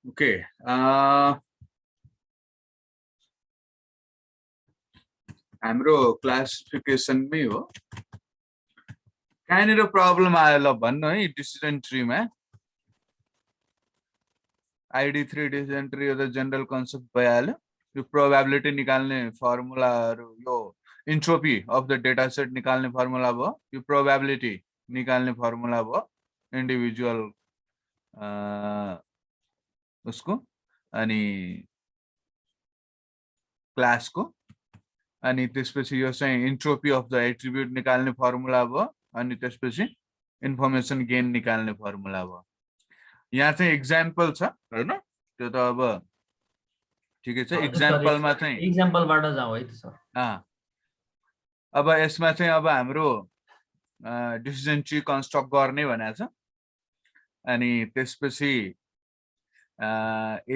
Okay हाम्रो क्लासिफिकेसनमै हो कहाँनिर प्रब्लम आयो ल भन्नु है डिसिजन ट्रीमा ID3 डिसिजन ट्री यो त जनरल कन्सेप्ट भइहाल्यो यो प्रोबेबिलिटी निकाल्ने फर्मुलाहरु यो entropy of the data set निकाल्ने फर्मुला भयो यो प्रोबेबिलिटी निकाल्ने फर्मुला भयो इन्डिभिजुअल उसको अनि क्लासको अनि त्यसपछि यो चाहिँ इन्ट्रोपी अफ द एट्रिब्युट निकाल्ने फर्मुला भयो अनि त्यसपछि इन्फर्मेसन गेन निकाल्ने फर्मुला भयो यहाँ चाहिँ एक्जाम्पल छ हैन त्यो त अब ठिकै छ एक्जाम्पलमा चाहिँ एक्जाम्पलबाट जाऊ है त सर अब यसमा चाहिँ अब हाम्रो डिसिजन ट्री कन्स्ट्रक्ट गर्ने भनेको छ अनि त्यसपछि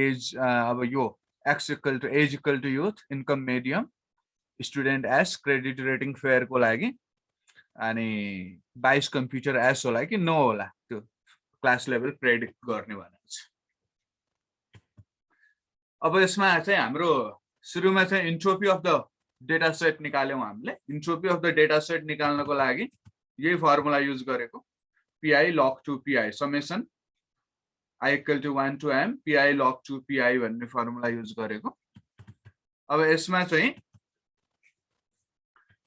एज अब यो x equal to age equal to youth income medium student yes credit rating fair को लागि अनि 22 कम्प्युटर एस होला कि नो होला त्यो क्लास लेभल प्रेडिक्ट गर्ने भनेको छ अब यसमा चाहिँ हाम्रो सुरुमा चाहिँ entropy of the data set निकाल्यौं हामीले entropy of the data set निकाल्नको लागि यही फर्मुला युज गरेको pi log 2 pi summation I equal to 1 to m pi log 2 pi भन्ने फर्मुला युज गरेको अब यसमा चाहिँ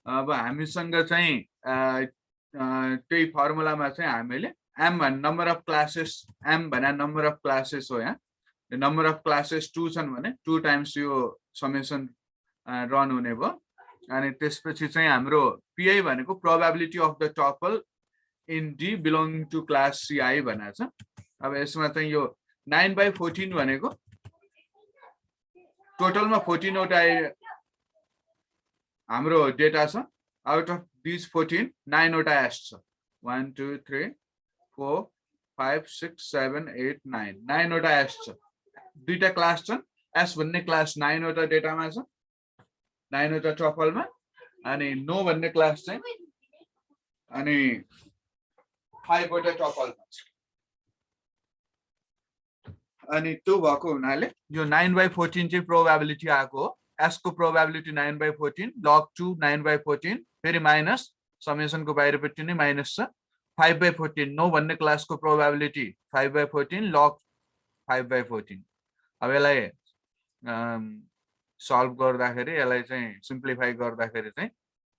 अब हामीसँग चाहिँ त्यही फर्मुलामा चाहिँ हामीले m भन्ने नम्बर अफ क्लासेस m भन्ने नम्बर अफ क्लासेस हो यहाँ नम्बर अफ क्लासेस 2 छन् भने 2 टाइम्स यो समेसन रन हुने भयो अनि त्यसपछि चाहिँ हाम्रो pi भनेको probability of the tuple in d belonging to class ci भनेको छ अब यसमा चाहिँ यो 9/14 भनेको टोटलमा 14 वटा हाम्रो डेटा छ आउट अफ दिस 14 9 वटा एस छ 1 2 3 4 5 6 7 8 9 9 वटा एस छ दुईटा क्लास छन् एस भन्ने क्लास 9 वटा डेटामा छ 9 वटा टपलमा अनि नो भन्ने क्लास चाहिँ अनि 5 वटा टपलमा छ अनि त्यो भएको हुनाले यो 9/14 चाहिँ प्रोबेबिलिटी आको हो s को प्रोबेबिलिटी 9/14 log 2 9/14 फेरि माइनस समेसन को बाहिरपट्टि नै माइनस छ 5/14 नो भन्ने क्लासको प्रोबेबिलिटी 5/14 log 5/14 अब यसलाई सल्भ गर्दाखेरि यसलाई चाहिँ सिम्प्लिफाई गर्दाखेरि चाहिँ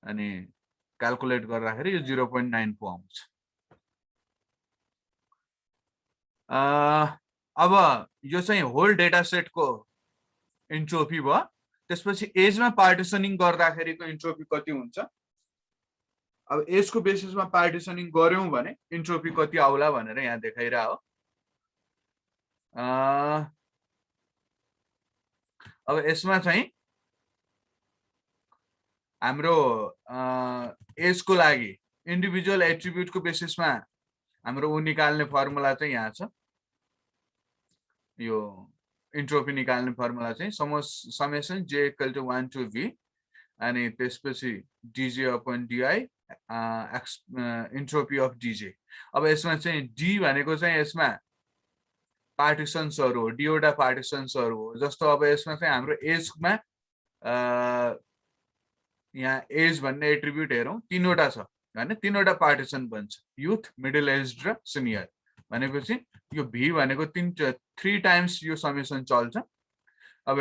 अनि क्याल्कुलेट गर्दाखेरि यो 0.9 पो आउँछ अब यो चाहिँ होल डेटा सेट को इन्ट्रोपी भयो त्यसपछि एजमा पार्टिसनिङ गर्दाखेरिको इन्ट्रोपी कति हुन्छ अब एजको बेसिसमा पार्टिसनिङ गर्यौं भने इन्ट्रोपी कति आउला भनेर यहाँ देखाइरा हो अब यसमा चाहिँ हाम्रो एजको लागि इन्डिभिजुअल एट्रिब्युटको बेसिसमा हाम्रो उ निकाल्ने फर्मुला चाहिँ यहाँ छ यो इन्ट्रोपी निकाल्ने फर्मुला चाहिँ summation j equal to 1 to v अनि त्यसपछि dj upon di entropy of dj अब यसमा चाहिँ d भनेको चाहिँ यसमा पार्टिसन्सहरु हो d वटा पार्टिसन्सहरु हो जस्तो अब यसमा चाहिँ हाम्रो एजमा यहाँ एज भन्ने एट्रिब्युट हेरौं 3 वटा छ हैन 3 वटा पार्टिसन बन्छ युथ मिडल एज र सिनियर भनेपछि यो v भनेको 3 टाइम्स यो समेसन चल्छ अब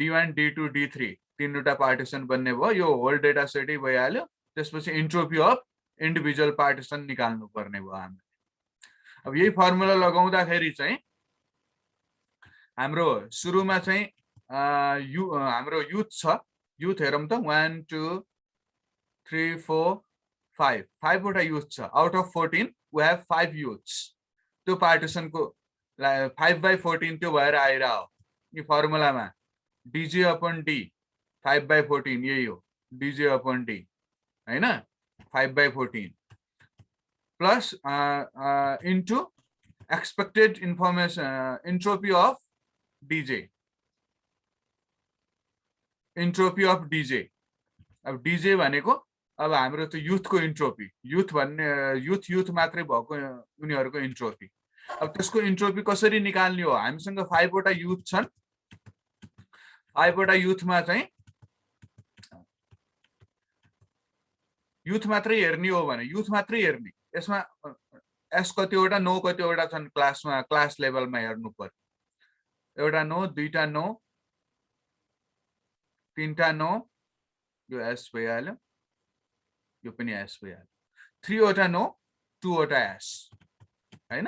d1 d2 d3 तीन वटा पार्टिसन बन्ने भयो यो होल डेटा सेटै भइहाल्यो त्यसपछि इन्ट्रोपी अफ इन्डिभिजुअल पार्टिसन निकाल्नु पर्ने भयो हामीले अब यही फर्मुला लगाउँदाखेरि चाहिँ हाम्रो सुरुमा चाहिँ हाम्रो युथ छ युथ हेरौं त 1 2 3 4 5 5 वटा युथ छ out of 14 we have 5 youths त्यो पार्टिसन को 5/14 त्यो भएर आइरा हो यो फर्मुलामा dj upon d 5/14 यही हो dj upon d हैन 5/14 plus into expected information entropy of dj entropy of dj अब dj भनेको अब हाम्रो त युथ को इन्ट्रोपी युथ भन्ने युथ मात्रै भएको उनीहरुको इन्ट्रोपी अब त्यसको इन्ट्रोपी कसरी निकाल्ने हो हामीसँग 5 वटा युथ छन् 5 वटा युथमा चाहिँ युथ मात्रै हेर्ने हो भने युथ मात्रै हेर्ने यसमा एस कतिवटा नो कतिवटा छन् क्लासमा क्लास लेभलमा हेर्नु पर्यो एउटा नो दुईटा नो तीनटा नो यो एस भइहाल्यो यो पनि एस भइहाल्यो 3 वटा नो 2 वटा एस हैन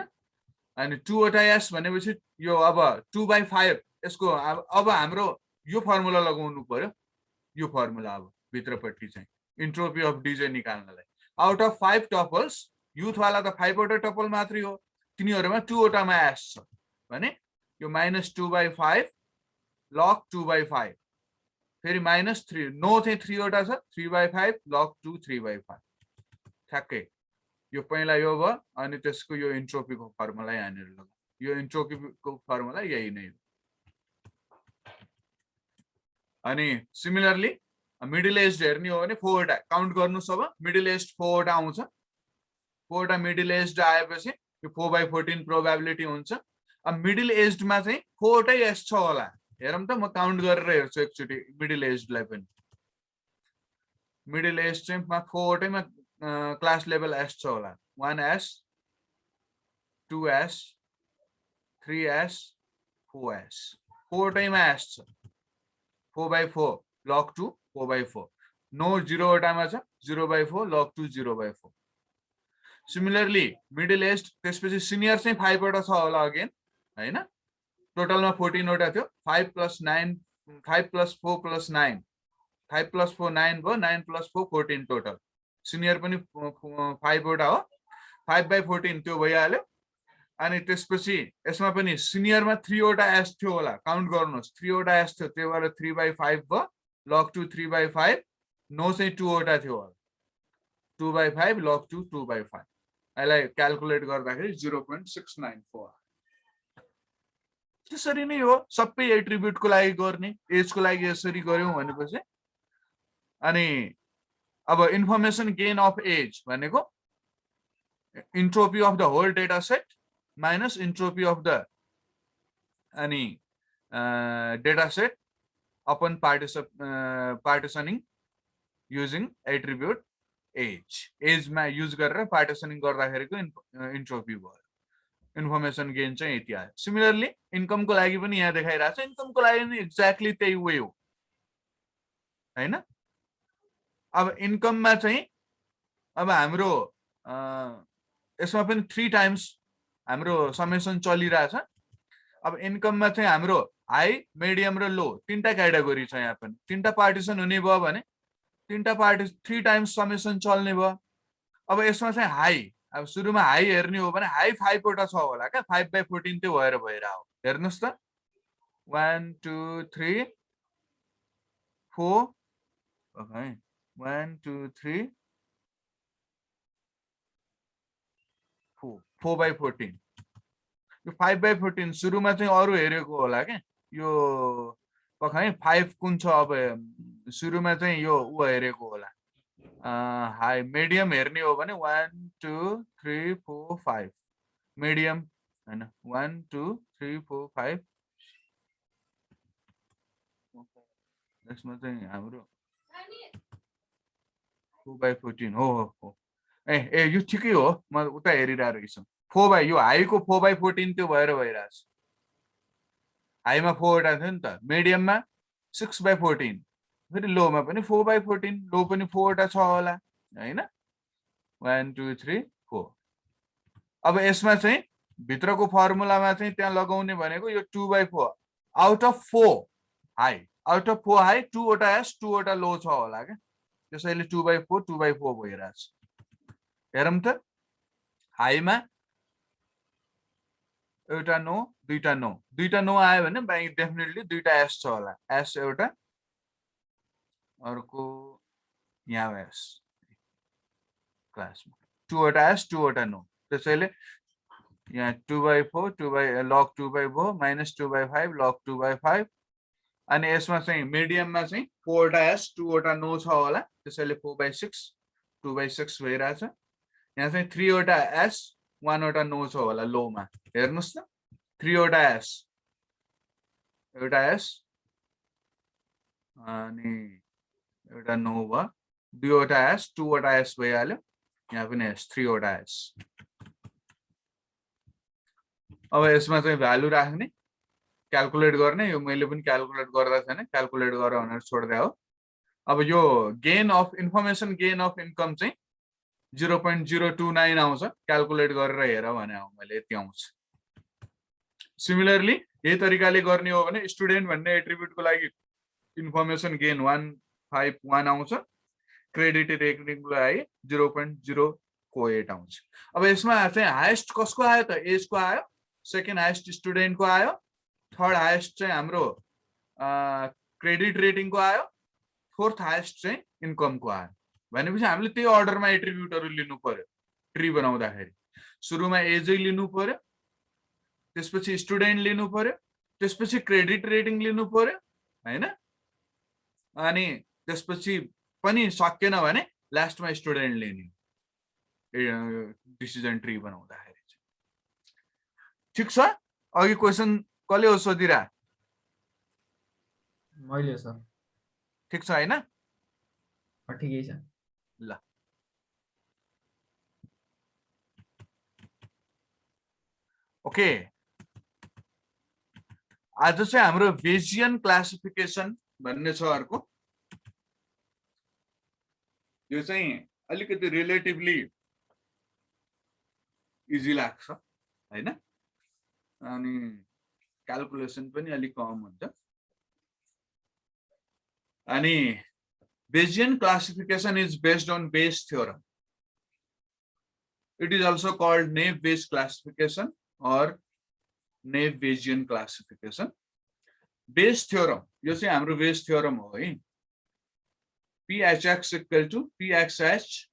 अनि 2 वटा एस भनेपछि यो अब 2/5 यसको अब हाम्रो यो फर्मुला लगाउनु पर्यो यो फर्मुला अब भित्रपट्टि चाहिँ इन्ट्रोपी अफ डीजे निकाल्नलाई आउट अफ 5 टपल्स युथ वाला त 5 वटा टपल मात्रै हो तिनीहरुमा 2 वटामा एस छ भने यो -2/5 log 2/5 फेरि -3 नो चाहिँ 3 वटा छ 3/5 log 2 3/5 ठ्याक्कै यो पहिला यो भयो अनि त्यसको यो इन्ट्रोपीको फर्मुला यहाँनिर लगाऊ यो इन्ट्रोपीको फर्मुला यही नै हो अनि सिमिलरली मिडल एज हेर्ने हो भने 4 वटा काउन्ट गर्नुस् अब मिडल एज 4 वटा आउँछ 4 वटा मिडल एज आएपछि यो 4/14 प्रोबेबिलिटी हुन्छ अब मिडल एजमा चाहिँ 4 वटै एस छ होला हेरौँ त म काउन्ट गरेर हेर्छु एकचोटि मिडल एजलाई पनि मिडल एज चाहिँ 4 वटैमा क्लास लेभल एस छ होला 1s 2s 3s 4s 4 वटैमा S छ 4/4 log 2 4/4 नो 0 वटामा छ 0/4 log 2 0/4 सिमिलरली मिडल एज त्यसपछि सिनियर चाहिँ 5 वटा छ होला अगेन हैन टोटलमा 14 वटा थियो 5 + 9 5 + 4 + 9 5 + 4 9 भयो 9 + 4 14 टोटल सिनियर पनि 5 वटा हो 5/14 त्यो भइहाल्यो अनि त्यसपछि यसमा पनि सिनियरमा 3 वटा एस थियो होला काउन्ट गर्नुस् 3 वटा एस थियो त्यही भएर 3/5 भयो log 2 3/5 नो चाहिँ 2 वटा थियो होला 2/5 log 2 2/5 यसलाई क्याल्कुलेट गर्दाखेरि 0.694 त्यसरी नै हो सबै एट्रिब्युटको लागि गर्ने एजको लागि यसरी गर्यौं भनेपछि अनि अब इन्फर्मेसन गेन अफ एज भनेको entropy of the whole data set minus entropy of the अनि data set upon partitioning using attribute एजमा युज गरेर पार्टिसनिङ गर्दाखेरिको इन्ट्रोपी भयो इन्फर्मेसन गेन चाहिँ यति आयो सिमिलरली इन्कमको लागि पनि यहाँ देखाइरहेको छ इन्कमको लागि पनि एक्ज्याक्टली त्यही वे हो हैन अब इन्कममा चाहिँ अब हाम्रो यसमा पनि 3 टाइम्स हाम्रो समेसन चलिरहेछ अब इन्कममा चाहिँ हाम्रो हाई मिडियम र लो तीनटा क्याटेगोरी छ यहाँ पनि तीनटा पार्टिसन हुने भयो भने तीनटा पार्टी 3 टाइम्स समेसन चल्ने भयो अब यसमा चाहिँ हाई अब सुरुमा हाई हेर्ने हो भने हाई 5 वटा छ होला क्या 5/14 त्यो भएर भइरहेको हेर्नुस् त 1 2 3 4 ओके 1 2 3 4/14 यो 5/14 सुरुमा चाहिँ अरु हेरेको होला के यो पखाइ 5 कुन छ अब सुरुमा चाहिँ यो उ हेरेको होला हाई मिडियम हेर्ने हो भने 1 2 3 4 5 मिडियम हैन 1 2 3 4 5 यसमा चाहिँ हाम्रो 2/14 हो ए यो ठिकै हो म उता हेरिरहेको रहेछु 4 यो हाईको 4/14 त्यो भएर भइरहेछ हाईमा 4 वटा थियो नि त मिडियममा 6/14 फेरि लोमा पनि 4/14 लो पनि 4 वटा छ होला हैन 1 2 3 4 अब यसमा चाहिँ भित्रको फर्मुलामा चाहिँ त्यहाँ लगाउने भनेको यो 2/4 out of 4 high out of 4 high 2 वटा एस 2 वटा लो छ होला के त्यसैले 2/4 2/4 भइरहेछ हेरौँ त हाईमा एउटा नो दुईटा नो आयो भने बाइ डेफिनेटली दुईटा एस छ होला एस एउटा अर्को यहाँ एस क्लासमा 2 वटा एस 2 वटा नो त्यसैले यहाँ 2/4 log 2/4 minus 2/5 log 2/5 अनि यसमा चाहिँ मिडियममा चाहिँ 4 वटा एस 2 वटा नो छ होला त्यसैले 4/6 2/6 भइरहेछ यहाँ चाहिँ 3 वटा एस 1 वटा नो छ होला लोमा हेर्नुस् त 3 वटा एस एउटा एस अनि एउटा नो भयो 2 वटा एस 2 वटा एस भइहाल्यो यहाँ पनि एस 3 वटा एस अब यसमा चाहिँ भ्यालु राख्ने क्याल्कुलेट गर्ने यो मैले पनि क्याल्कुलेट गर्दा छैन क्याल्कुलेट गर भनेर छोड्दै हो अब यो gain of information gain of income चाहिँ 0.029 आउँछ क्याल्कुलेट गरेर हेर भने हो मैले यति आउँछ सिमिलरली यही तरिकाले गर्ने हो भने स्टुडेन्ट भन्ने एट्रिब्युटको लागि इन्फर्मेसन गेन 151 आउँछ क्रेडिट रेटिङको लागि 0.048 आउँछ अब यसमा चाहिँ हाइएस्ट कसको आयो त एज को आयो सेकेन्ड हाइएस्ट स्टुडेन्टको आयो थर्ड हाइएस्ट चाहिँ हाम्रो क्रेडिट रेटिङको आयो फोर्थ हाइएस्ट चाहिँ इन्कमको आयो भनेपछि हामीले त्यही अर्डरमा एट्रिब्युटहरु लिनु पर्यो ट्री बनाउँदाखेरि सुरुमा एजै लिनु पर्यो त्यसपछि स्टुडेन्ट लिनु पर्यो त्यसपछि क्रेडिट रेटिङ लिनु पर्यो हैन अनि त्यसपछि पनि सकेन भने लास्टमा स्टुडेन्ट लिने डिसिजन ट्री बनाउँदाखेरि ठीक छ अघि क्वेशन कसले हो सोधिरा मैले सर ठीक छ हैन ठिकै छ ल ओके आज चाहिँ हाम्रो बेजियन क्लासिफिकेसन भन्ने छ अर्को यो चाहिँ अलिकति रिलेटिभली इजी लाग्छ हैन अनि क्याल्कुलेसन पनि अलिक कम हुन्छ अनि Bayesian classification is based on Bayes theorem. It is also called Naive-Bayes classification or Naive-Bayesian classification. Bayes theorem, यो चाहिँ हाम्रो Bayes theorem हो है PHX equal to PXH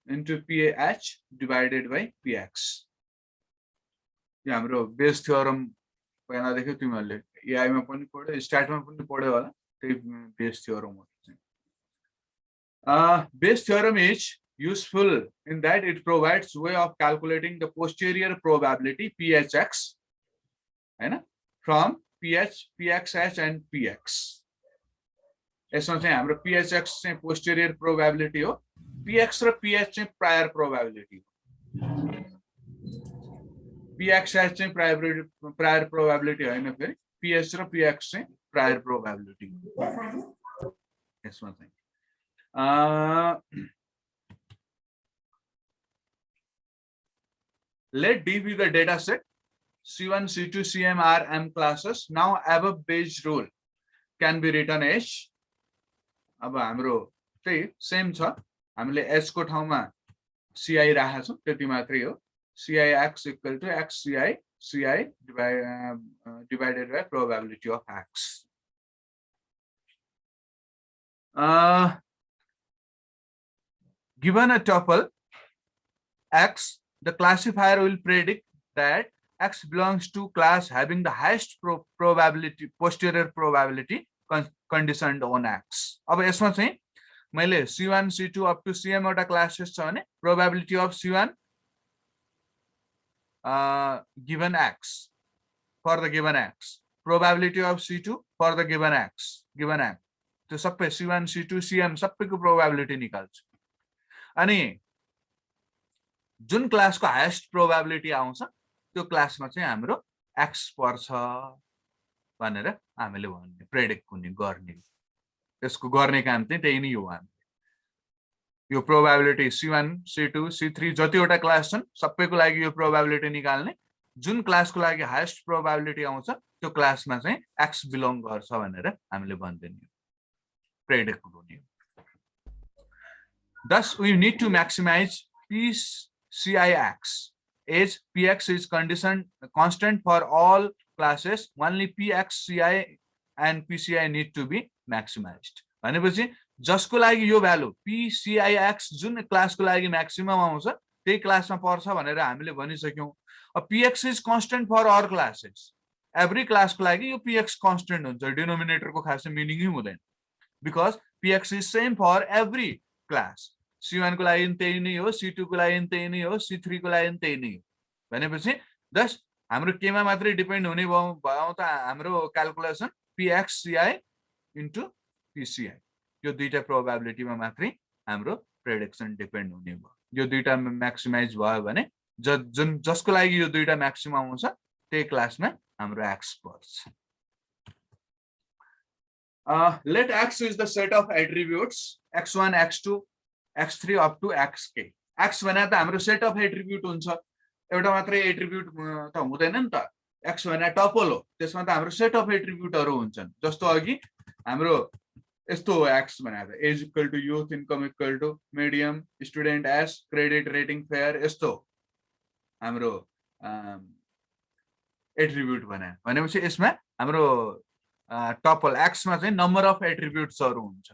into PH divided by PX. यो हाम्रो Bayes theorem पहिला देख्यौ तिमीहरुले AI मा पनि पढ्यो स्ट्याट मा पनि पढ्यो होला त्यही Bayes theorem हो Bayes theorem is useful in that it provides way of calculating the posterior probability PHX from PH, PXH and PX. यसमा चाहिँ हाम्रो PHX चाहिँ posterior probability हो PX र PH चाहिँ prior probability हो PXH चाहिँ prior probability हैन फेरि PH र PX चाहिँ prior probability यसमा चाहिँ let D be the data set. C1, C2, Cm are M classes. Now above Bayes rule can be written as अब हाम्रो त्यही सेम छ हामीले h को ठाउँमा ci राखेका छौं त्यति मात्रै हो cix equal to xci divided by probability of x. Given a tuple x, the classifier will predict that x belongs to class having the highest probability, posterior probability conditioned on x. अब यसमा चाहिँ मैले C1, C2 up to Cm वटा classes छ भने probability of C1 given x for the given x, probability of C2 for the given x, त्यो सबै C1, C2, Cm सबैको probability निकाल्छु अनि जुन क्लासको हाईएस्ट प्रोबेबिलिटी आउँछ त्यो क्लासमा चाहिँ हाम्रो x पर्छ भनेर हामीले भन्ने प्रेडिक्ट गर्ने त्यसको गर्ने काम चाहिँ त्यही नै हो हामी यो प्रोबेबिलिटी C1, C2, C3 जतिवटा क्लास छन् सबैको लागि यो प्रोबेबिलिटी निकाल्ने जुन क्लासको लागि हाईएस्ट प्रोबेबिलिटी आउँछ त्यो क्लासमा चाहिँ x बिलोङ गर्छ भनेर हामीले भन्दिने प्रेडिक्ट गर्ने Thus, we need to maximize PCIX as PX is constant for all classes. Only PXCI and PCI need to be maximized. भनेपछि जसको लागि यो भ्यालु PCIX जुन क्लासको लागि म्याक्सिमम आउँछ त्यही क्लासमा पर्छ भनेर हामीले भनिसक्यौं. PX is constant for all classes. Every क्लासको लागि यो PX constant हुन्छ. डिनोमिनेटरको खासै मिनिङ नै हुँदैन. Because PX is same for every class. C1 को लागि त्यही नै हो, C2 को लागि त्यही नै हो, C3 को लागि त्यही नै हो भनेपछि जस्ट हाम्रो केमा मात्रै डिपेन्ड हुने भयो त हाम्रो क्याल्कुलेसन PXCI इन्टु PCI यो दुईटा प्रोबेबिलिटीमा मात्रै हाम्रो प्रेडिक्सन डिपेन्ड हुने भयो। यो दुईटा म्याक्सिमाइज भयो भने जुन जसको लागि यो दुईटा म्याक्सिमम आउँछ त्यही क्लासमा हाम्रो x पर्छ। Let x is the set of attributes x1, x2, x3 up to xk. x भने त हाम्रो सेट अफ एट्रिब्युट हुन्छ, एउटा मात्रै एट्रिब्युट त हुँदैन नि त। x भने टपल हो, त्यसमा त हाम्रो सेट अफ एट्रिब्युटहरू हुन्छन्। जस्तो अघि हाम्रो यस्तो हो x भनेको age equal to youth, income equal to medium, student yes, credit rating fair, यस्तो हाम्रो एट्रिब्युट भनेपछि यसमा हाम्रो टपल x मा चाहिँ नम्बर अफ एट्रिब्युट्सहरू हुन्छ।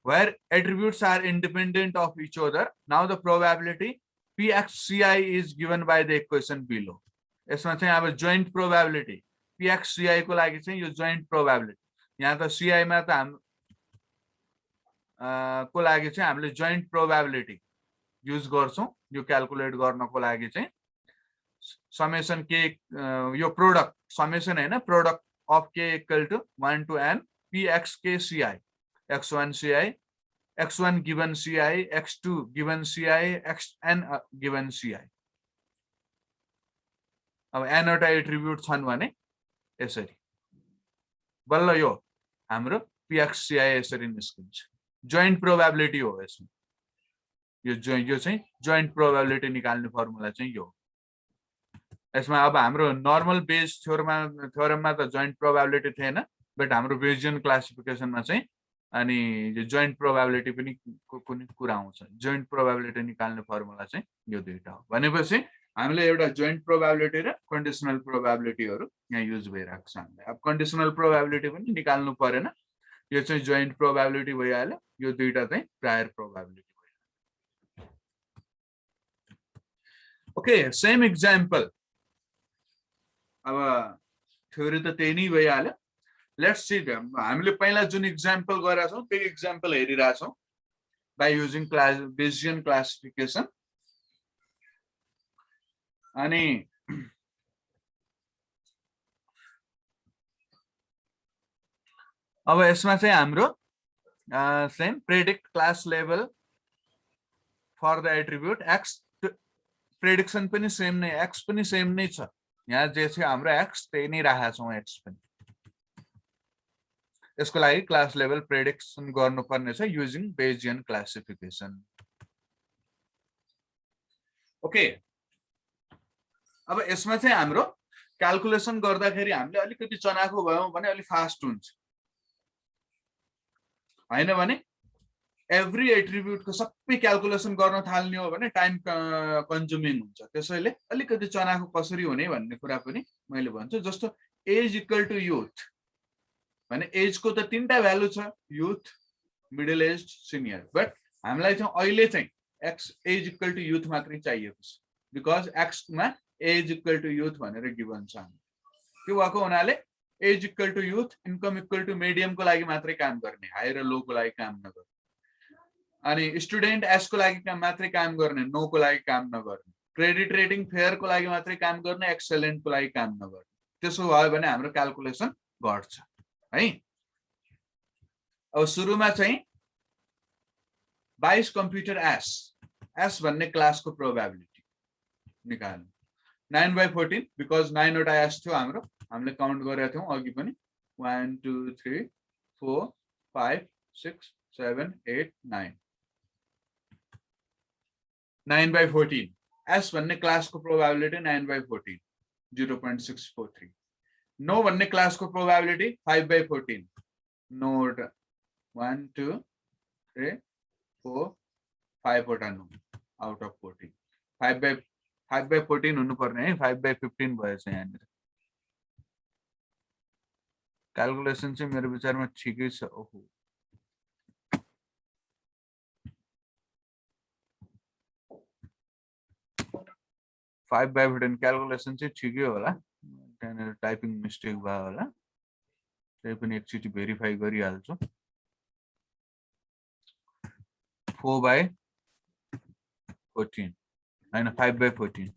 Where attributes are independent of each other, now the probability PXCI is given by the equation below. यसमा चाहिँ अब joint probability PXCI को लागि चाहिँ यो joint probability, यहाँ त CI मा त हाम्रो को लागि चाहिँ हामीले joint probability युज गर्छौं। यो क्याल्कुलेट गर्नको लागि चाहिँ समेसन के यो प्रोडक्ट समेसन हैन, product of k equal to 1 to n PXK CI, x1 CI, x1 given CI, x2 given CI, xn given CI। अब n वटा एट्रिब्युट छन् भने यसरी बल्ल यो हाम्रो PXCI यसरी निस्किन्छ। जोइन्ट प्रोबेबिलिटी हो यसमा, यो चाहिँ जोइन्ट प्रोबेबिलिटी निकाल्ने फर्मुला चाहिँ यो। यसमा अब हाम्रो नर्मल बेस थ्योरममा त जोइन्ट प्रोबेबिलिटी थिएन, बट हाम्रो बेजियन क्लासिफिकेसनमा चाहिँ अनि यो जोइन्ट प्रोबेबिलिटी पनि कुनै कुरा आउँछ। जोइन्ट प्रोबेबिलिटी निकाल्ने फर्मुला चाहिँ यो दुईटा हो भनेपछि हामीले एउटा जोइन्ट प्रोबेबिलिटी र कन्डिसनल प्रोबेबिलिटीहरू यहाँ युज भइरहेको छ। हामीले अब कन्डिसनल प्रोबेबिलिटी पनि निकाल्नु परेन, यो चाहिँ जोइन्ट प्रोबेबिलिटी भइहाल्यो, यो दुईटा चाहिँ प्रायर प्रोबेबिलिटी भइहाल्यो। ओके, सेम एक्जाम्पल, अब थ्योरी त त्यही नै भइहाल्यो। लेट्स सी हामीले पहिला जुन एक्जाम्पल गरेका छौं त्यही एक्जाम्पल हेरिरहेका छौं बाइ युजिङ बेजियन क्लासिफिकेसन। अनि अब यसमा चाहिँ हाम्रो same predict class level for the attribute x, prediction पनि सेम नै, x पनि सेम नै छ। यहाँ जे छ हाम्रो x त्यही नै राखेका छौं, x पनि। यसको लागि क्लास लेभल प्रेडिक्सन गर्नुपर्ने छ युजिङ बेजियन क्लासिफिकेसन। ओके, अब यसमा चाहिँ हाम्रो क्याल्कुलेसन गर्दाखेरि हामीले अलिकति चनाखो भयौं भने अलि फास्ट हुन्छ, हैन भने एभ्री एट्रिब्युटको सबै क्याल्कुलेसन गर्न थाल्ने हो भने टाइम कन्ज्युमिङ हुन्छ। त्यसैले अलिकति चनाखो कसरी हुने भन्ने कुरा पनि मैले भन्छु। जस्तो एज इक्वल टु युथ भने एजको त तीनटा भ्यालु छ, youth, middle age, senior, but हामीलाई चाहिँ अहिले चाहिँ X age equal to youth मात्रै चाहिएको छ, बिकज एक्स मा एज इक्वल टु युथ भनेर गिभन छ। त्यो भएको हुनाले age equal to youth, income equal to medium को लागि मात्रै काम गर्ने, हाई र लो को लागि काम नगर्ने। अनि स्टुडेन्ट एस को लागि मात्रै काम गर्ने, नो को लागि काम नगर्ने। क्रेडिट रेटिङ फेयर को लागि मात्रै काम गर्ने, एक्सेलेन्ट को लागि काम नगर्ने। त्यसो भयो भने हाम्रो क्याल्कुलेसन घट्छ है। अब सुरुमा चाहिँ 22 कम्प्युटर एस भन्ने क्लासको प्रोबेबिलिटी निकाल्नु। 9/14 बिकज 9 वटा एस थियो हाम्रो, हामीले काउन्ट गरेका थियौं अघि पनि। 1 2 3 4 5 6 7 8 9 9/14 एस भन्ने क्लासको प्रोबेबिलिटी 9/14 0.643। नो भन्ने क्लासको प्रोबेबिलिटी 5/14 नो 1 2 3 4 5 वटा नो आउट अफ 14। 5/14 हुनुपर्ने है, 5/15 भएछ यहाँनिर। क्याल्कुलेसन चाहिँ मेरो विचारमा ठिकै छ। ओहो, फाइभ बाई 15 क्याल्कुलेसन चाहिँ ठिकै होला, त्यहाँनिर टाइपिङ मिस्टेक भयो होला, त्यही पनि एकचोटि भेरिफाई गरिहाल्छु। 4/14 and 5/14.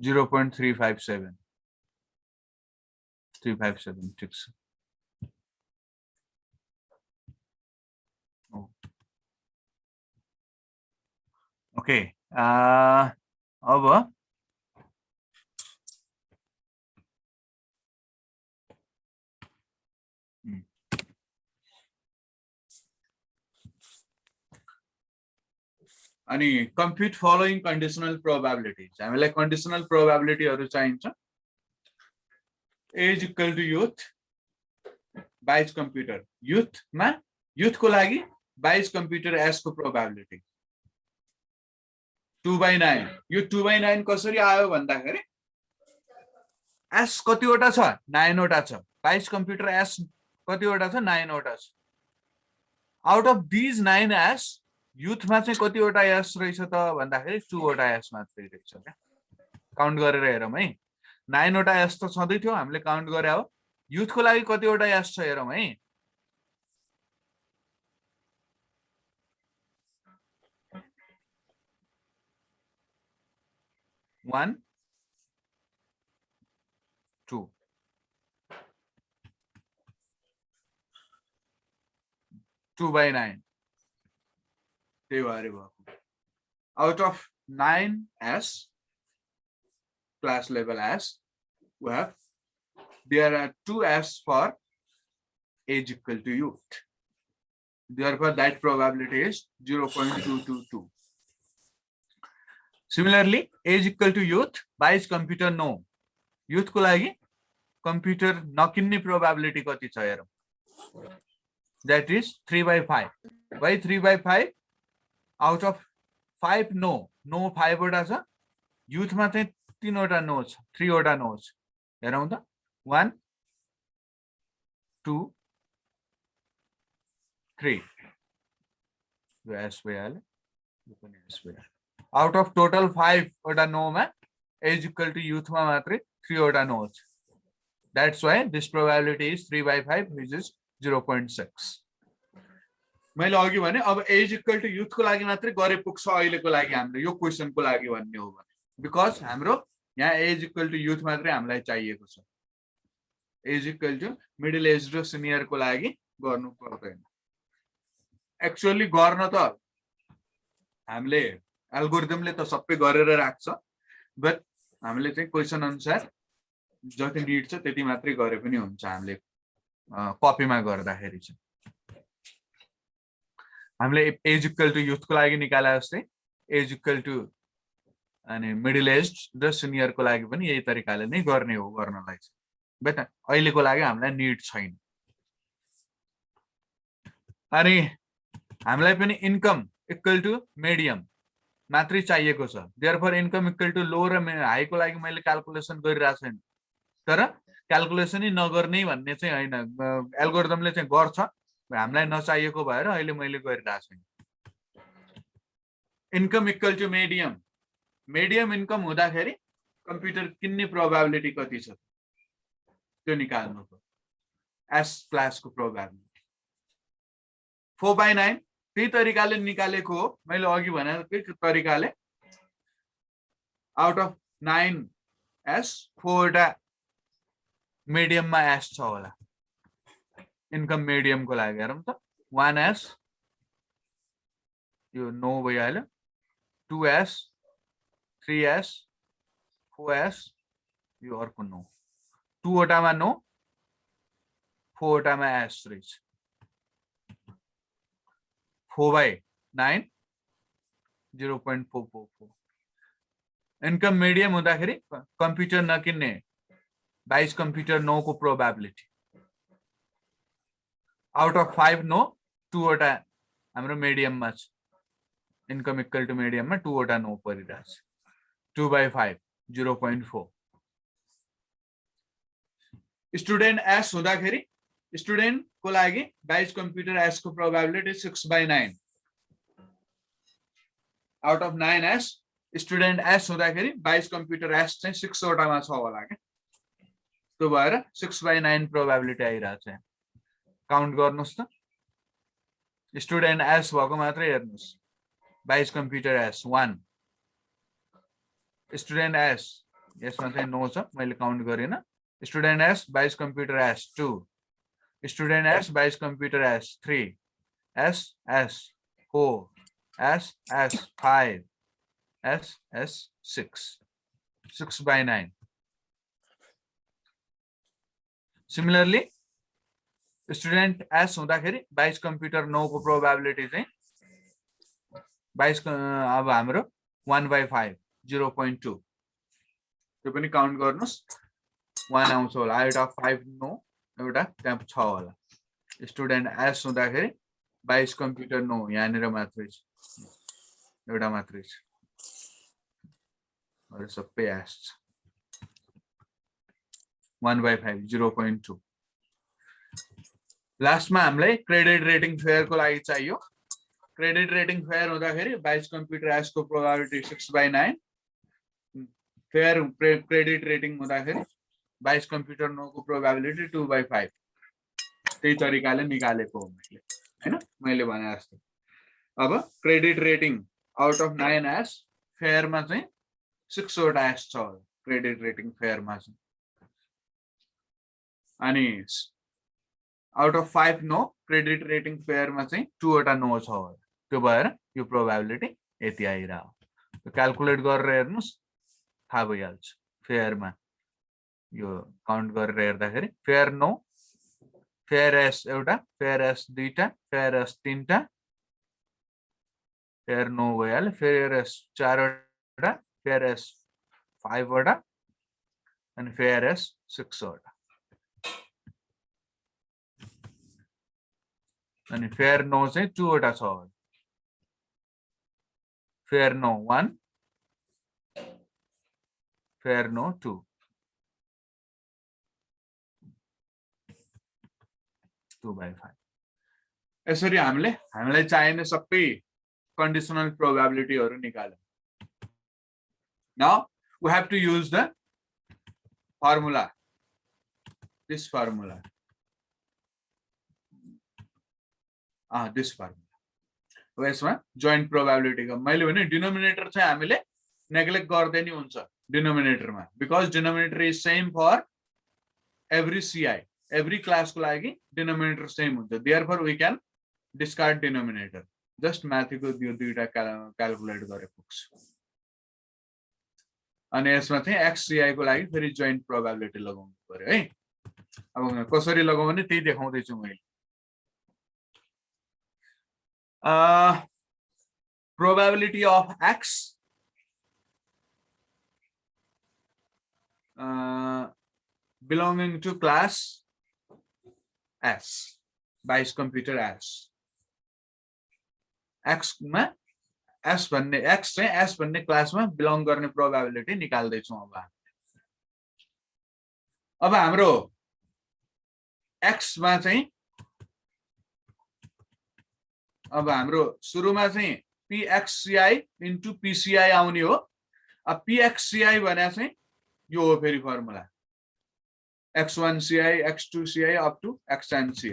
0.357. 357 ठीक छ। ओके अब अनि कम्प्युट फलोइङ कन्डिसनल प्रोबेबिलिटिज। हामीलाई कन्डिसनल प्रोबेबिलिटीहरु चाहिन्छ। एज इक्वल टु युथ बाइज कम्प्युटर। युथको लागि बाइज कम्प्युटर एस को प्रोबेबिलिटी 2/9। यो 2/9 कसरी आयो भन्दाखेरि एस कतिवटा छ? 9 वटा छ। बाइज कम्प्युटर एस कतिवटा छ? 9 वटा छ। आउट अफ दिज 9 एस युथमा चाहिँ कतिवटा एस रहेछ त भन्दाखेरि 2 वटा एस मात्रै रहेछ क्या। काउन्ट गरेर हेरौँ है। 9 वटा एस त छँदै थियो, हामीले काउन्ट गरे हो। युथको लागि कतिवटा एस छ हेरौँ है। 1 2 2/9 त्यही भएर भएको। Out of 9 S class level S, we have there are 2 S for age equal to youth. Therefore, that probability is 0.222. Similarly, age equal to youth buys computer no. Youth को लागि computer नकिन्ने probability कति छ हेरौँ। That is 3/5. Why 3/5? Out of 5 no 5 वटा छ। youth मा चाहिँ 3 वटा नो छ, 3 वटा नो छ। हेरौँ त 1 2 3 यो एस भइहाल्यो, यो पनि एस भइहाल्यो। आउट अफ टोटल 5 वटा नोमा एज इक्वल टु युथमा मात्रै 3 वटा नो छ। That's why this probability is 3/5 which is 0.6। मैले अघि भने अब एज इक्वल टु युथको लागि मात्रै गरे पुग्छ अहिलेको लागि हाम्रो यो क्वेसनको लागि भन्ने हो भने, बिकज हाम्रो यहाँ एज इक्वल टु युथ मात्रै हामीलाई चाहिएको छ। Age equal to middle age र सिनियरको लागि गर्नु पर्दैन। एक्चुअली गर्न त हामीले एल्गोरिदमले त सबै गरेर राख्छ, बट हामीले चाहिँ क्वेसन अनुसार जति निड छ त्यति मात्रै गरे पनि हुन्छ। हामीले कपीमा गर्दाखेरि चाहिँ हामीले एज इक्वल टु युथको लागि निकाले जस्तै एज इक्वल टु अनि मिडल एज र सिनियरको लागि पनि यही तरिकाले नै गर्ने हो गर्नलाई चाहिँ। बट अहिलेको लागि हामीलाई निड छैन। अनि हामीलाई पनि इन्कम इक्वल टु मिडियम मात्रै चाहिएको छ। देयरफोर इन्कम इक्वल टु लो र हाईको लागि मैले क्याल्कुलेसन गरिरहेको छैन, तर क्याल्कुलेसनै नगर्ने भन्ने चाहिँ होइन, एल्गोरिदमले चाहिँ गर्छ। हामीलाई नचाहिएको भएर अहिले मैले गरिरहेको छैन। Income equal to medium, medium income हुँदाखेरि कम्प्युटर किन्ने प्रोबेबिलिटी कति छ त्यो निकाल्नु पर्यो। एस क्लासको प्रोबेबिलिटी 4/9 त्यही तरिकाले निकालेको हो मैले अघि भनेकै तरिकाले। आउट अफ 9 एस 4 वटा मिडियममा एस छ होला। इन्कम मिडियमको लागि हेरौँ त 1 एस यो नो भइहाल्यो, 2 एस 3 एस 4 एस यो अर्को नो, 2 वटामा नो 4 वटामा एस रहेछ। 4/9 0.444। इन्कम मिडियम हुँदाखेरि कम्प्युटर नकिन्ने बाइज कम्प्युटर नो को प्रोबेबिलिटी आउट अफ 5 नो 2 वटा हाम्रो मिडियममा छ। इन्कम इक्वल टु मिडियममा 2 वटा नो परिरहेछ। 2/5 0.4। स्टुडेन्ट एस हुँदाखेरि स्टुडेन्ट को लागि बाइज कम्प्युटर एस को probability 6/9। Out of 9 S student S हुँदाखेरि बाइज कम्प्युटर एस चाहिँ 6 वटामा छ होला क्या। त्यो भएर 6/9 प्रोबेबिलिटी आइरहेछ यहाँ काउन्ट गर्नुस् त स्टुडेन्ट एस भएको मात्रै हेर्नुस् बाइस कम्प्युटर एस 1 स्टुडेन्ट एस यसमा चाहिँ नो छ मैले काउन्ट गरिन स्टुडेन्ट एस बाइस कम्प्युटर एस 2 स्टुडेन्ट एस बाइस computer S 3 S S 4 S S 5 S S 6/9 similarly student S हुँदाखेरि 22 कम्प्युटर 9 को प्रोबेबिलिटी चाहिँ 22 अब हाम्रो 1/5 0.2 त्यो पनि काउन्ट गर्नुस् 1 आउँछ होला आउट अफ 5 नो एउटा त्यहाँ छ होला स्टुडेन्ट एस हुँदाखेरि 22 कम्प्युटर 9 यहाँनिर मात्रै छ एउटा मात्रै छ अरु सबै एस 1/5 0.2 लास्टमा हामीलाई क्रेडिट रेटिङ फेयरको लागि चाहियो क्रेडिट रेटिङ फेयर हुँदाखेरि 22 कम्प्युटर एस को प्रोबेबिलिटी 6/9 फेयर क्रेडिट रेटिङ हुँदाखेरि 22 कम्प्युटर 9 को प्रोबेबिलिटी 2/5 त्यही तरिकाले निकालेको हो मैले हैन मैले भने जस्तो अब credit rating out of 9 yes फेयरमा चाहिँ 6 वटा एस छ क्रेडिट रेटिङ फेयरमा चाहिँ अनि out of 5 no credit rating फेयरमा चाहिँ 2 वटा नो छ त्यो भएर यो प्रोबेबिलिटी यति आइरायो क्याल्कुलेट गरेर हेर्नुस् थाहा भइहाल्छ फेयरमा यो काउन्ट गरेर हेर्दाखेरि फेयर नो फेयर एस एउटा फेयर एस दुईटा फेयर एस तीनटा फेयर नो भइहाल्यो फेयर एस 4 वटा फेयर एस 5 वटा अनि फेयर एस 6 वटा अनि फेयर नो चाहिँ 2 वटा छ फेयर नो 1 फेयर नो 2 2/5 यसरी हामीलाई चाहिने सबै कन्डिसनल प्रोबेबिलिटीहरु निकाल्यौं now we have to use the formula this formula this formula यसमा जोइन्ट प्रोबेबिलिटी को मैले भने डिनोमिनेटर चाहिँ हामीले नेग्लेक्ट गर्दै नि हुन्छ डिनोमिनेटरमा because denominator is same for every CI every class को लागि डिनोमिनेटर सेम हुन्छ therefore we can discard denominator just माथिको यो दुईटा क्याल्कुलेट गरे पुग्छ अनि यसमा चाहिँ एक्ससीआई को लागि फेरि जोइन्ट प्रोबेबिलिटी लगाउनु पर्यो है अब कसरी लगाउने त्यही देखाउँदै छु मैले probability of x belonging to class S by computer S x मा S भन्ने x चाहिँ S भन्ने क्लासमा बिलोङ गर्ने प्रोबेबिलिटी निकाल्दै छौं अब हाम्रो x मा चाहिँ अब हाम्रो सुरुमा चाहिँ pxci into pci आउने हो अब pxci भने चाहिँ यो हो फेरि formula x1ci x2ci up to xnci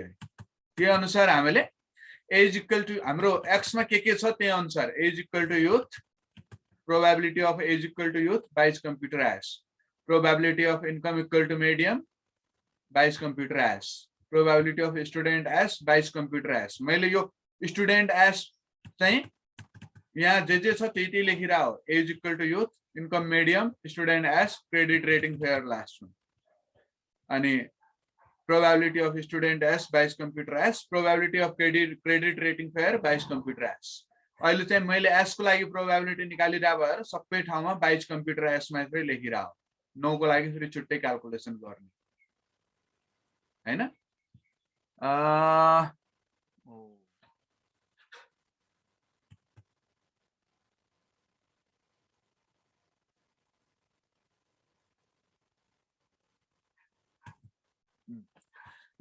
त्यो अनुसार हामीले a is equal to हाम्रो x मा के छ त्यही अनुसार a is equal to youth probability of a is equal to youth by computer S probability of income equal to medium by computer S probability of student S by computer S मैले यो student S चाहिँ यहाँ जे छ त्यही लेखिरा हो a is equal to youth income medium student S credit rating fair last one अनि probability of student S by computer S probability of credit rating fair by computer S अहिले चाहिँ मैले S को लागि प्रोबेबिलिटी निकालिरा भएर सबै ठाउँमा by computer S मात्रै लेखिरा हो नो को लागि फेरि छुट्टै क्याल्कुलेसन गर्ने हैन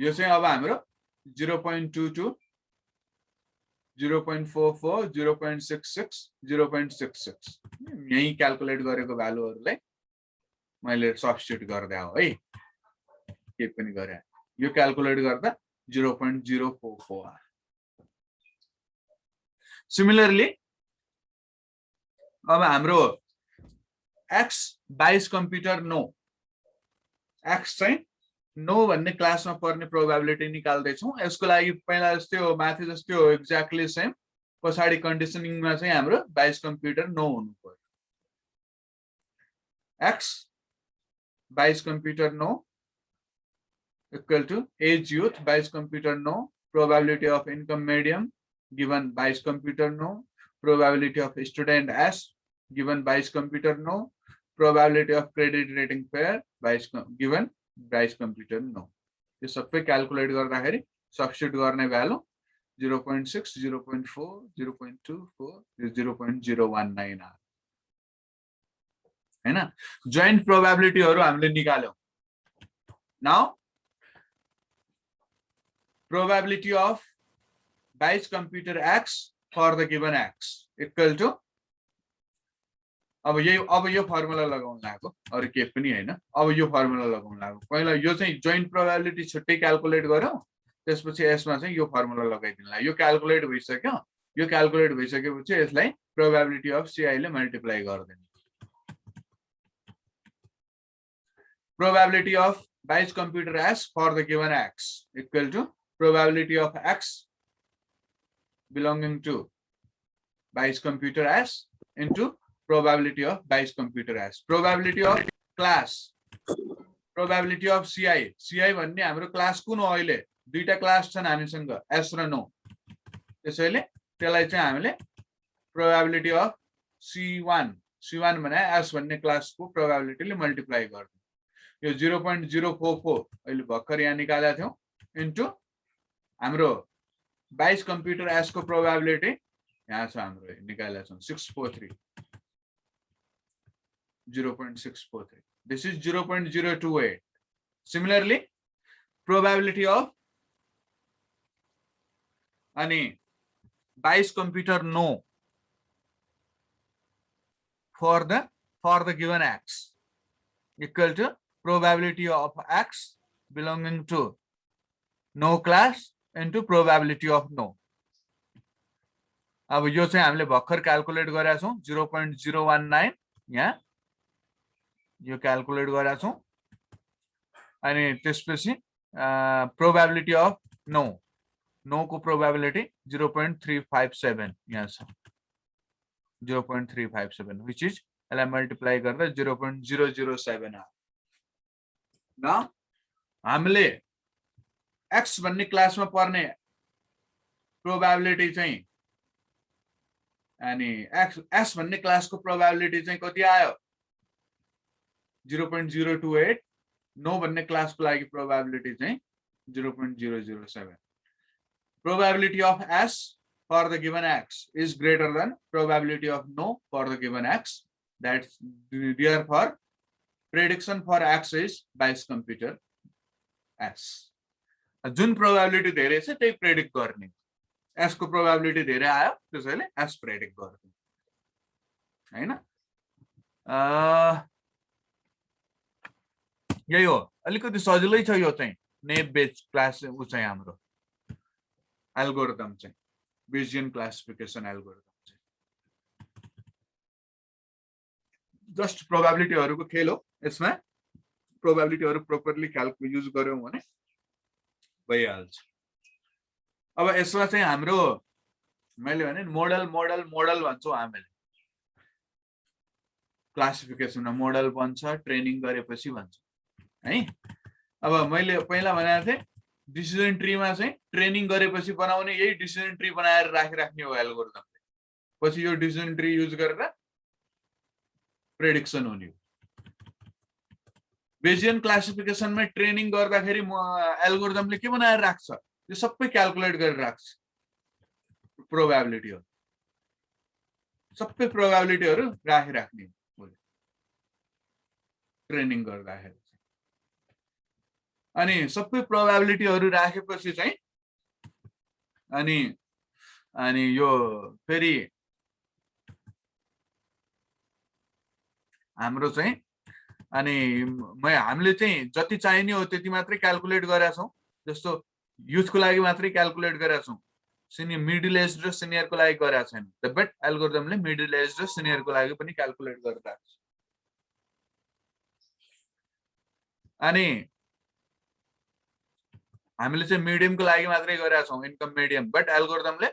यो चाहिँ अब हाम्रो 0.22 0.44 0.66 0.66 यही क्याल्कुलेट गरेको भ्यालुहरुलाई मैले सब्स्टिट्युट गर्दै आऊ है केही पनि गरे यो क्याल्कुलेट गर्दा 0.044 सिमिलरली अब हाम्रो x 22 कम्प्युटर नो x चाहिँ नो भन्ने क्लासमा पर्ने प्रोबेबिलिटी निकाल्दै छौं यसको लागि पहिला जस्तै हो माथि जस्तै हो एक्ज्याक्टली सेम पछाडी कन्डिसनिङमा चाहिँ हाम्रो 22 कम्प्युटर नो हुनु पर्यो x 22 computer no equal to age youth 22 computer no probability of income medium given 22 computer no probability of student s given 22 computer no probability of credit rating pair 22 given 22 computer no यो सबै calculate गर्दाखेरि substitute गर्ने value 0.6 0.4 0.24 0.019 हैन joint प्रोबेबिलिटीहरु हामीले निकाल्यौं now probability of 22 computer x for the given x equal to अब यो formula लगाउन लाग्यो अरु के पनि हैन अब यो फर्मुला लगाउन लाग्यो पहिला यो चाहिँ जोइन्ट प्रोबेबिलिटी छुट्टै क्याल्कुलेट गर्यौं त्यसपछि यसमा चाहिँ यो फर्मुला लगाइदिनु लाग्यो यो क्याल्कुलेट भइसकेपछि यसलाई प्रोबेबिलिटी अफ ci ले मल्टिप्लाई गर्दिनु probability of 22 computer s for the given x equal to probability of x belonging to 22 computer s into probability of 22 computer s probability of class probability of ci भन्ने हाम्रो class कुन हो अहिले दुईटा class छन् हामीसँग s र no त्यसैले त्यसलाई चाहिँ हामीले probability of c1 भने s भन्ने क्लासको probability ले मल्टिप्लाई गर्छौं यो 0.044 अहिले भर्खर यहाँ निकालेका थियौ इन्टु हाम्रो 22 कम्प्युटर s को प्रोबेबिलिटी यहाँ छ हाम्रो निकालेका छौं 643 0.643 this is 0.028 similarly probability of अनि 22 computer no for the given x equal to probability of x belonging to no class into probability of no अब यो चाहिँ हामीले भर्खर क्याल्कुलेट गरेका छौं 0.019 यहाँ यो क्याल्कुलेट गरेका छौं अनि त्यसपछि प्रोबेबिलिटी अफ नो को प्रोबेबिलिटी 0.357 यहाँ छ 0.357 which is यसलाई मल्टिप्लाई गर्दा 0.007 आयो न हामीले x भन्ने क्लासमा पर्ने प्रोबेबिलिटी चाहिँ अनि s भन्ने क्लासको प्रोबेबिलिटी चाहिँ कति आयो 0.028 नो भन्ने क्लासको लागि प्रोबेबिलिटी चाहिँ 0.007 probability of s for the given x is greater than probability of no for the given x that's therefore prediction for x is 22 computer s जुन प्रोबेबिलिटी धेरै छ त्यही प्रेडिक्ट गर्ने s को प्रोबेबिलिटी धेरै आयो त्यसैले s प्रेडिक्ट गर्ने हैन यही हो अलिकति सजिलै छ यो चाहिँ नेप बेस्ड क्लास उ चाहिँ हाम्रो एल्गोरिदम चाहिँ बेजियन क्लासिफिकेसन एल्गोरिदम चाहिँ जस्ट प्रोबेबिलिटीहरुको खेल हो यसमा प्रोबेबिलिटीहरु प्रोपरली क्याल्कुलेट युज गर्यौं भने भइहाल्छ अब यसमा चाहिँ हाम्रो मैले भने मोडल भन्छौ हामीले क्लासिफिकेसनमा मोडल बन्छ ट्रेनिङ गरेपछि भन्छ है अब मैले पहिला भनेको थिए डिसिजन ट्रीमा चाहिँ ट्रेनिङ गरेपछि बनाउने यही डिसिजन ट्री बनाएर राखिराख्ने हो एल्गोरिदमले पछि यो डिसिजन ट्री युज गरेर प्रेडिक्सन हुने हो बेजियन क्लासिफिकेसनमा ट्रेनिङ गर्दाखेरि एल्गोरिदमले के बनाएर राख्छ यो सबै क्याल्कुलेट गरेर राख्छ प्रोबेबिलिटीहरु सबै प्रोबेबिलिटीहरु राखिराख्ने हो ट्रेनिङ गर्दाखेरि अनि सबै प्रोबेबिलिटीहरु राखेपछि चाहिँ अनि यो फेरि हाम्रो चाहिँ अनि हामीले चाहिँ जति चाहिने हो त्यति मात्रै क्याल्कुलेट गरेका छौँ जस्तो युथको लागि मात्रै क्याल्कुलेट गरेका छौँ सिनियर मिडल एज र सिनियरको लागि गरेका छैन द बेट एल्गोरिदमले मिडल एज र सिनियरको लागि पनि क्याल्कुलेट गरिरहेको छ अनि हामीले चाहिँ मिडियमको लागि मात्रै गरेका छौँ इन्कम मिडियम बट एल्गोरिदमले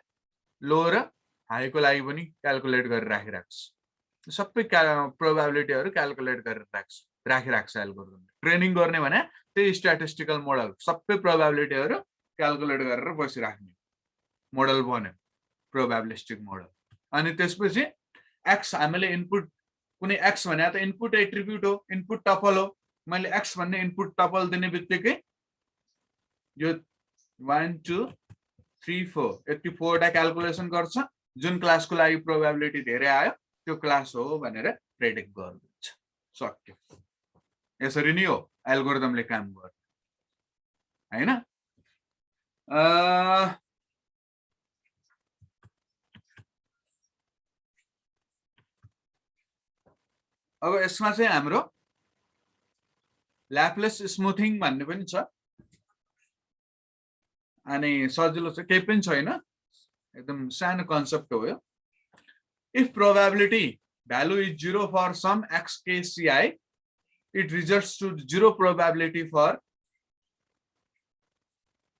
लो र हाईको लागि पनि क्याल्कुलेट गरेर राखिरहेको छ सबै प्रोबेबिलिटीहरू क्याल्कुलेट गरेर राखिरहेको छ एल्गोरिदमले ट्रेनिङ गर्ने भने त्यही स्ट्याटिस्टिकल मोडल सबै प्रोबेबिलिटीहरू क्याल्कुलेट गरेर बसिराख्ने मोडल बन्यो प्रोबेबिलिस्टिक मोडल अनि त्यसपछि एक्स हामीले इनपुट कुनै एक्स भने त इनपुट एट्रिब्युट हो इनपुट टपल हो मैले एक्स भन्ने इनपुट टपल दिने बित्तिकै यो 1 2 3 4 यति 4वटा क्याल्कुलेसन गर्छ जुन क्लासको लागि प्रोबेबिलिटी धेरै आयो त्यो क्लास हो भनेर प्रेडिक्ट गरिदिन्छ सक्यो यसरी नै हो एल्गोरिदमले काम गर्छ हैन अब यसमा चाहिँ हाम्रो ल्याप्लेस स्मुथिङ भन्ने पनि छ अनि सजिलो छ केही पनि छैन एकदम सानो कन्सेप्ट हो यो if probability value is 0 for some xkci it results to 0 probability for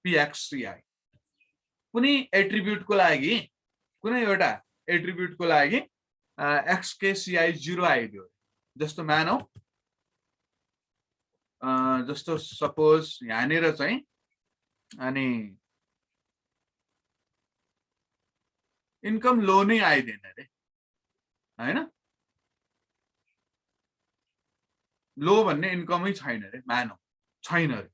pxci कुनै एट्रिब्युटको लागि कुनै एउटा एट्रिब्युटको लागि xkci 0 आइदियो जस्तो मानौ जस्तो सपोज यहाँनिर चाहिँ अनि इन्कम लो नै आइदिएन रे हैन लो भन्ने इन्कमै छैन रे मानौ छैन रे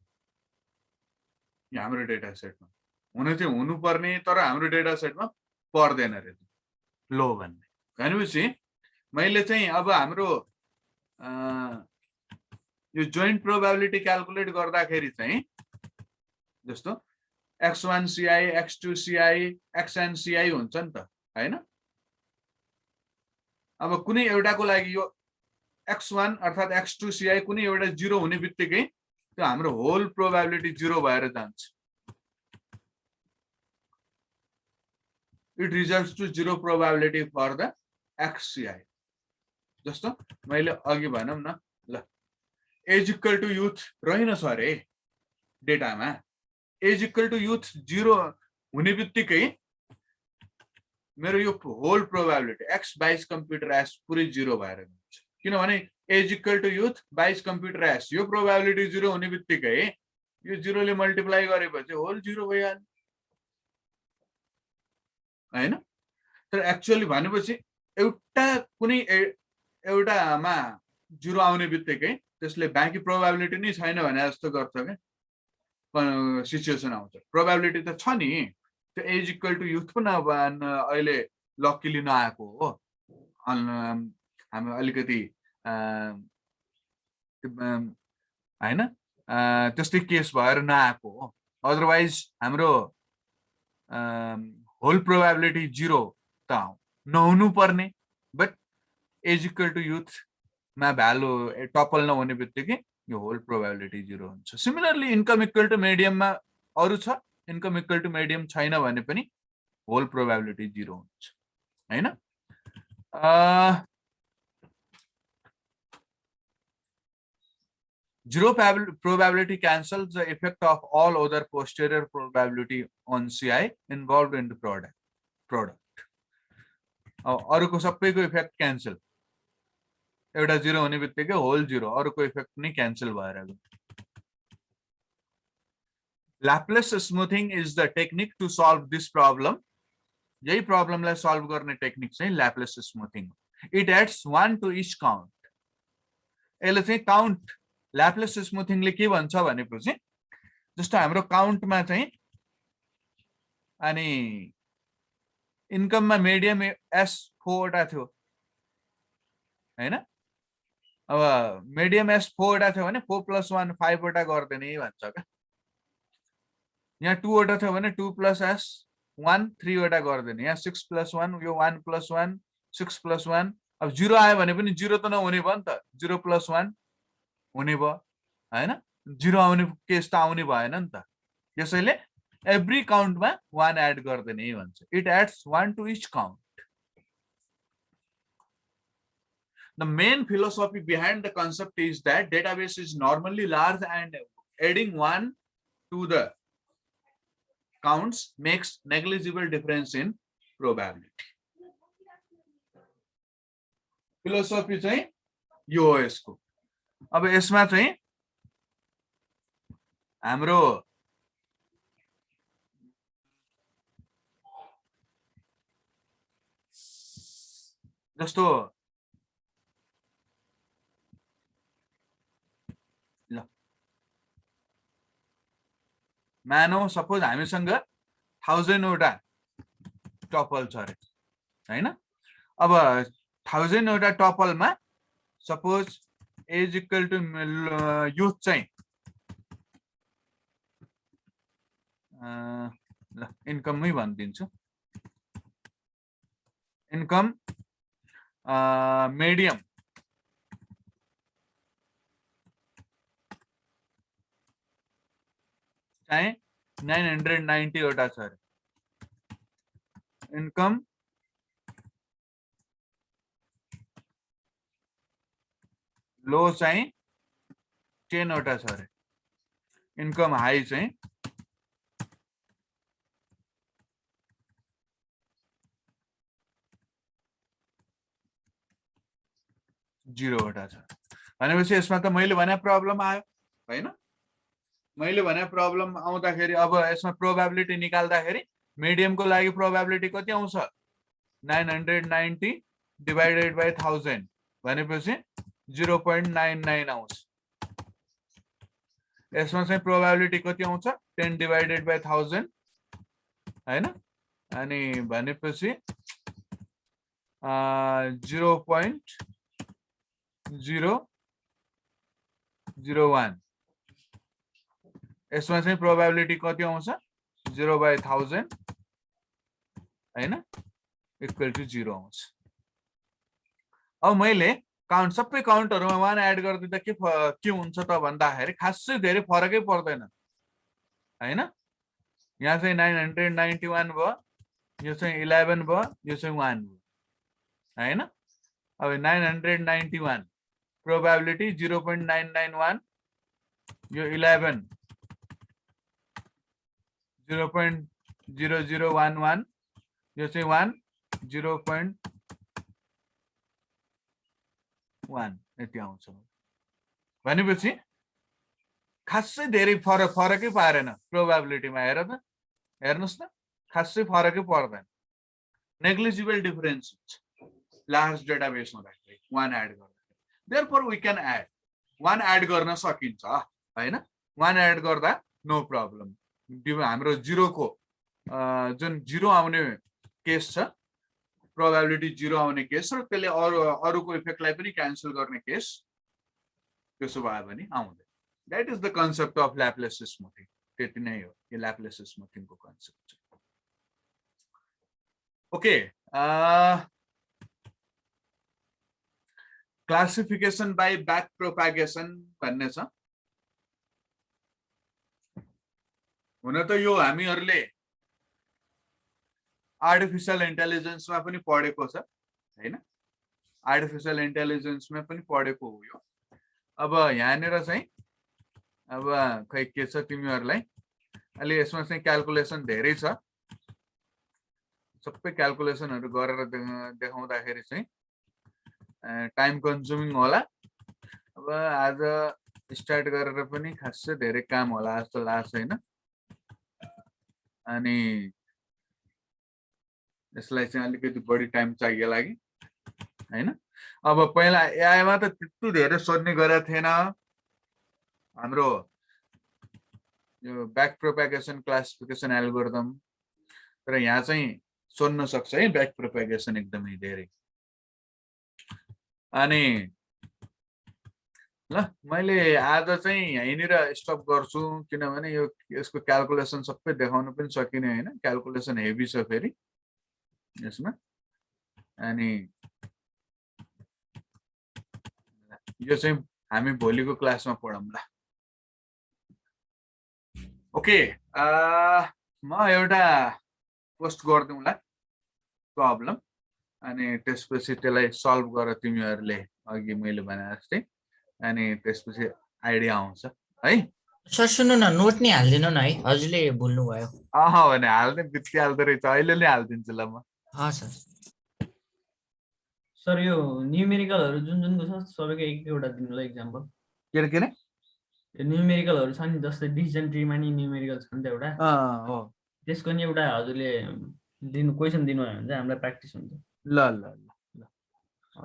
हाम्रो डेटा सेटमा हुन चाहिँ हुनुपर्ने तर हाम्रो डेटा सेटमा पर्दैन रे लो भन्ने भनेपछि मैले चाहिँ अब हाम्रो यो जोइन्ट प्रोबेबिलिटी क्याल्कुलेट गर्दाखेरि चाहिँ जस्तो x1ci x2ci xnci हुन्छ नि त हैन अब कुनै एउटाको लागि यो x1 अर्थात x2ci कुनै एउटा 0 हुने बित्तिकै त्यो हाम्रो होल प्रोबेबिलिटी 0 भएर जान्छ it results to 0 probability for the xci जस्तो मैले अघि भनौं न ल एज इक्वल टु युथ रहेन छ रे डेटामा एज इक्वल टु युथ 0 हुने बित्तिकै मेरो यो whole probability x 22 computer yes पुरै 0 भएर जान्छ किनभने age equal to youth 22 computer yes यो प्रोबेबिलिटी 0 हुने बित्तिकै यो 0 ले मल्टिप्लाई गरेपछि होल 0 भइहाल्यो हैन तर एक्चुअली भनेपछि एउटा कुनै एउटामा 0 आउने बित्तिकै त्यसले बाँकी प्रोबेबिलिटी नै छैन भने जस्तो गर्छ के सिचुएसन आउँछ प्रोबेबिलिटी त छ नि त्यो एज इक्वल टु युथ पनि अब अहिले लकिली नआएको हो हामी अलिकति हैन त्यस्तै केस भएर नआएको हो अदरवाइज हाम्रो होल प्रोबेबिलिटी 0 त नहुनु पर्ने but age equal to youth मा भ्यालु टपल नहुने बित्तिकै यो होल प्रोबेबिलिटी 0 हुन्छ सिमिलरली इन्कम इक्वल टु मिडियममा अरु छ इन्कम इक्वल टु मिडियम छैन भने पनि होल प्रोबेबिलिटी 0 हुन्छ हैन zero probability cancels the effect of all other posterior probability on CI involved in the product अरुको सबैको इफेक्ट क्यान्सल एउटा 0 हुने बित्तिकै होल 0 अरुको इफेक्ट नै क्यान्सल भएर गयो Laplace smoothing is the technique to solve this problem यही प्रब्लमलाई सल्भ गर्ने technique चाहिँ Laplace smoothing it adds 1 to each count यसले चाहिँ काउन्ट Laplace smoothing ले के भन्छ भनेपछि जस्तो हाम्रो काउन्टमा चाहिँ अनि इन्कममा मिडियम एस 4 वटा थियो हैन अब मिडियम एस 4 वटा थियो भने 4 + 1 5 वटा गर्दिने भन्छ के यहाँ 2 वटा थियो भने 2 + s 1 3 वटा गर्दिने यहाँ 6 + 1 यो 1 + 1 6 + 1 अब 0 आयो भने पनि 0 त नहुने भयो नि त 0 + 1 हुने भयो हैन, 0 आउने केस त आउने भएन नि त। त्यसैले एभ्री काउन्टमा 1 एड गर्दैन भन्छ। It adds 1 to each count. The main philosophy behind the concept is that database is normally large and adding 1 to the counts makes negligible difference in probability. Philosophy चाहिँ यो हो यसको। अब यसमा चाहिँ हाम्रो जस्तो ल मानौ सपोज हामीसँग 1000 वटा टपल छ अरे हैन। अब 1000 वटा टपलमा suppose age equal to youth चाहिँ ल इन्कममै भनिदिन्छु। इन्कम medium चाहिँ 990 वटा छ अरे। इन्कम लो चाहिँ 10 वटा छ अरे। इन्कम हाई चाहिँ 0 वटा छ। भनेपछि यसमा त मैले भने प्रब्लम आयो हैन। मैले भने प्रब्लम आउँदाखेरि अब यसमा प्रोबेबिलिटी निकाल्दाखेरि मिडियमको लागि प्रोबेबिलिटी कति आउँछ 990 डिवाइडेड बाइ 1000 भनेपछि 0.99 आउँछ। यसमा चाहिँ प्रोबेबिलिटी कति आउँछ 10 डिवाइडेड बाइ 1000 हैन। अनि भनेपछि 0.001 यसमा चाहिँ प्रोबेबिलिटी कति आउँछ 0/1000 हैन इक्वल टु 0 आउँछ। अब मैले काउन्ट सबै काउन्टहरुमा 1 एड गर्दिँदा के हुन्छ त भन्दाखेरि खासै धेरै फरकै पर्दैन हैन। यहाँ चाहिँ 991 भयो, यो चाहिँ 11 भयो, यो चाहिँ 1 भयो हैन। अब 991 प्रोबेबिलिटी 0.991, यो 11 0.0011, यो चाहिँ 1 0.1 यति आउँछ। भनेपछि खासै धेरै फरकै पारेन प्रोबेबिलिटीमा। हेर त हेर्नुस् न खासै फरकै पर्दैन, नेग्लिजिबल डिफरेन्स हुन्छ लार्ज डेटाबेसमा राख्दै 1 एड गर्दा। Therefore we can add 1 add गर्न सकिन्छ हैन। 1 एड गर्दा नो प्रब्लम। हाम्रो 0 को जुन 0 आउने केस छ प्रोबेबिलिटी 0 आउने केस र त्यसले अरुको इफेक्टलाई पनि क्यान्सल गर्ने केस त्यसो भयो भने आउँदैन। That is the concept of Laplace smoothing. त्यति नै हो यो ल्याप्लेस स्मुथिङको concept. Okay, classification by back propagation भन्ने छ। हुन त यो हामीहरुले आर्टिफिशियल इन्टेलिजेन्समा पनि पढेको छ हैन। आर्टिफिशियल इन्टेलिजेन्समा पनि पढेको हो यो। अब यहाँनिर चाहिँ अब खै के छ तिमीहरुलाई अहिले यसमा चाहिँ क्याल्कुलेसन धेरै छ। सबै क्याल्कुलेसनहरु गरेर देखाउँदाखेरि चाहिँ टाइम कन्ज्युमिङ होला। अब आज स्टार्ट गरेर पनि खासै धेरै काम होला जस्तो लाग्छ हैन। अनि यसलाई चाहिँ अलिकति बढी टाइम चाहिएला कि हैन। अब पहिला एआईमा त त्यति धेरै सोध्ने गरेको थिएन हाम्रो यो ब्याक प्रोपागेसन क्लासिफिकेसन एल्गोरिदम। तर यहाँ चाहिँ सोध्न सक्छ है ब्याक प्रोपागेसन एकदमै धेरै। अनि ल मैले आज चाहिँ यहीँनिर स्टप गर्छु किनभने यो यसको क्याल्कुलेसन सबै देखाउन पनि सकिने हैन। क्याल्कुलेसन हेभी छ फेरि यसमा। अनि यो चाहिँ हामी भोलिको क्लासमा पढौँला ओके म एउटा पोस्ट गरिदिउँला प्रब्लम अनि त्यसपछि त्यसलाई सल्भ गरेर तिमीहरूले अघि मैले भने जस्तै अनि त्यसपछि आइडिया आउँछ है सर सुन्नु न नोट नि हालिदिनु न है हजुरले भुल्नुभयो भने हाल्ने बित्तिहाल्दो रहेछ अहिले नै हालिदिन्छु ल म सर सर यो न्युमेरिकलहरू जुन जुनको छ सबैको एक एउटा दिनु ल इक्जाम्पल के अरे यो न्युमेरिकलहरू छ नि जस्तै डिसिजन ट्रीमा नि न्युमेरिकल छ नि त एउटा हो त्यसको नि एउटा हजुरले दिनु क्वेसन दिनुभयो भने चाहिँ हामीलाई प्र्याक्टिस हुन्छ ल ल ल ल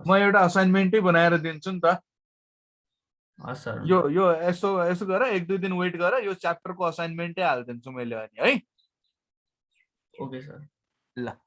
म एउटा असाइनमेन्टै बनाएर दिन्छु नि त हस् सर यो यो यसो यसो गर एक दुई दिन वेट गर यो च्याप्टरको असाइनमेन्टै हालिदिन्छु मैले अनि है ओके सर ल